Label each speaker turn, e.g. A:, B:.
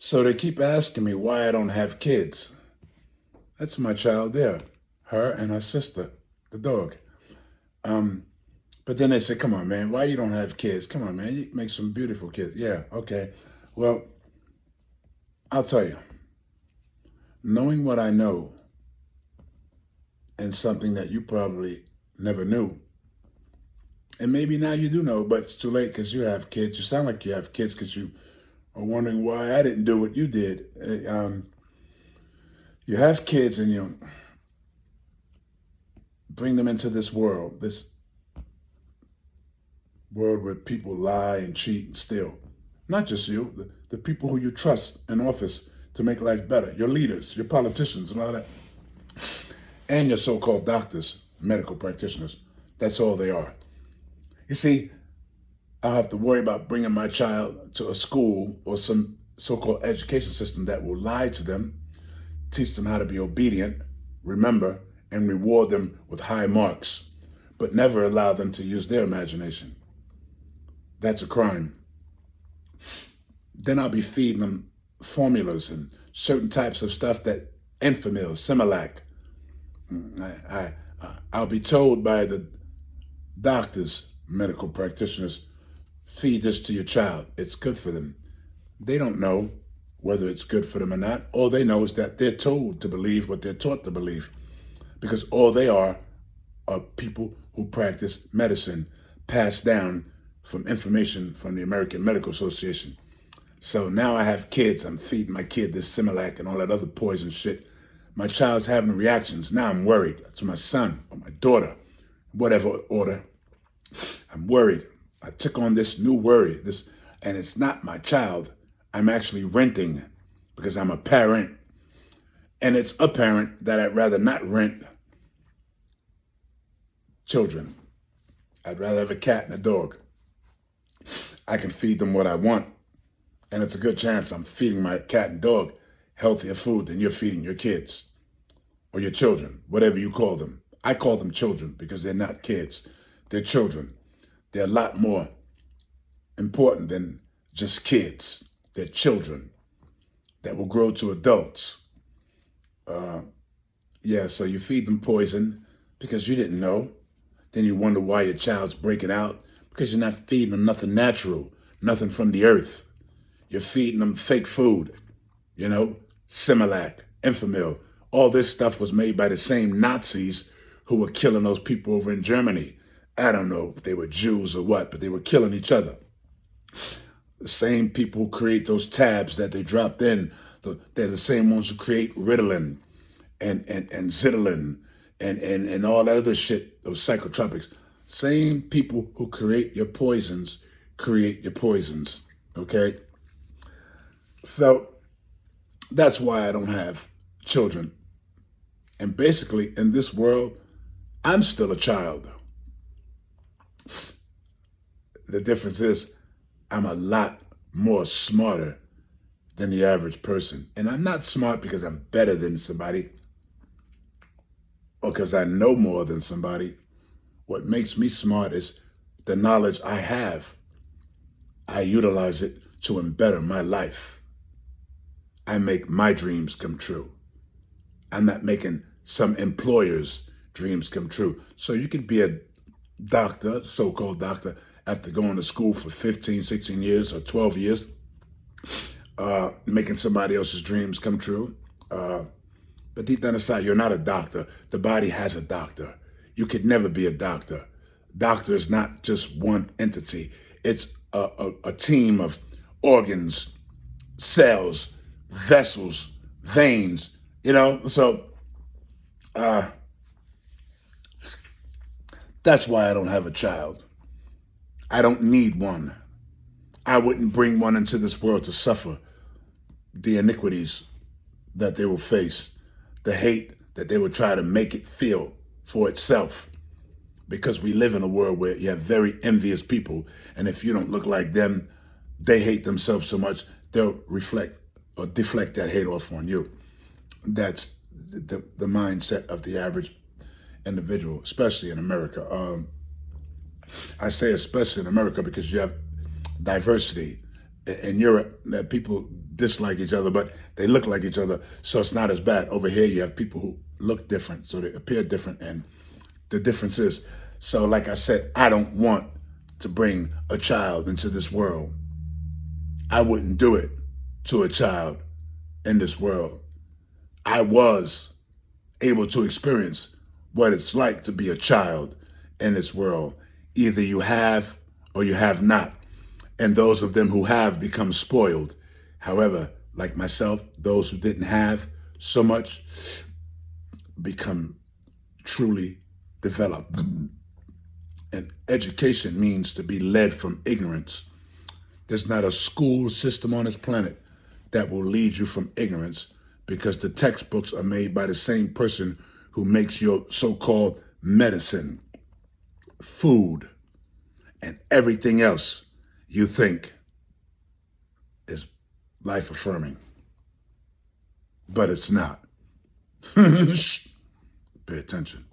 A: So they keep asking me why I don't have kids. That's my child there, her and her sister, the dog. Um, but then they say, come on, man, why you don't have kids? Come on, man, you make some beautiful kids. Yeah, okay. Well, I'll tell you, knowing what I know and something that you probably never knew, and maybe now you do know, but it's too late because you have kids. You sound like you have kids because you are wondering why I didn't do what you did. You have kids and you bring them into this world where people lie and cheat and steal. Not just you, the people who you trust in office to make life better, your leaders, your politicians, and all that, and your so-called doctors, medical practitioners. That's all they are. You see, I'll have to worry about bringing my child to a school or some so-called education system that will lie to them, teach them how to be obedient, remember, and reward them with high marks, but never allow them to use their imagination. That's a crime. Then I'll be feeding them formulas and certain types of stuff that Enfamil, Similac. I'll be told by the doctors, medical practitioners, feed this to your child. It's good for them. They don't know whether it's good for them or not. All they know is that they're told to believe what they're taught to believe, because all they are people who practice medicine passed down from information from the American Medical Association. So now I have kids. I'm feeding my kid this Similac and all that other poison shit. My child's having reactions. Now I'm worried. To my son or my daughter, whatever order. I'm worried. I took on this new worry. And it's not my child. I'm actually renting because I'm a parent. And it's apparent that I'd rather not rent children. I'd rather have a cat and a dog. I can feed them what I want. And it's a good chance I'm feeding my cat and dog healthier food than you're feeding your kids or your children, whatever you call them. I call them children because they're not kids. They're children. They're a lot more important than just kids. They're children that will grow to adults. So you feed them poison because you didn't know. Then you wonder why your child's breaking out because you're not feeding them nothing natural, nothing from the earth. You're feeding them fake food, Similac, Enfamil. All this stuff was made by the same Nazis who were killing those people over in Germany. I don't know if they were Jews or what, but they were killing each other. The same people who create those tabs that they dropped in, they're the same ones who create Ritalin and Zitolin and all that other shit, those psychotropics. Same people who create your poisons, okay? So that's why I don't have children. And basically, in this world, I'm still a child. The difference is I'm a lot more smarter than the average person. And I'm not smart because I'm better than somebody or because I know more than somebody. What makes me smart is the knowledge I have. I utilize it to better my life. I make my dreams come true. I'm not making some employers' dreams come true. So you could be a doctor, so-called doctor, after going to school for 15, 16 years or 12 years, making somebody else's dreams come true. But deep down inside, you're not a doctor. The body has a doctor. You could never be a doctor. Doctor is not just one entity. It's a team of organs, cells, vessels, veins, So that's why I don't have a child. I don't need one. I wouldn't bring one into this world to suffer the iniquities that they will face, the hate that they will try to make it feel for itself. Because we live in a world where you have very envious people, and if you don't look like them, they hate themselves so much, they'll reflect or deflect that hate off on you. That's the mindset of the average individual, especially in America. I say especially in America because you have diversity in Europe that people dislike each other, but they look like each other, so it's not as bad. Over here, you have people who look different, so they appear different, and the difference is. So, like I said, I don't want to bring a child into this world. I wouldn't do it to a child in this world. I was able to experience what it's like to be a child in this world. Either you have or you have not. And those of them who have become spoiled. However, like myself, those who didn't have so much become truly developed. And education means to be led from ignorance. There's not a school system on this planet that will lead you from ignorance, because the textbooks are made by the same person who makes your so-called medicine, food, and everything else you think is life affirming. But it's not. Pay attention.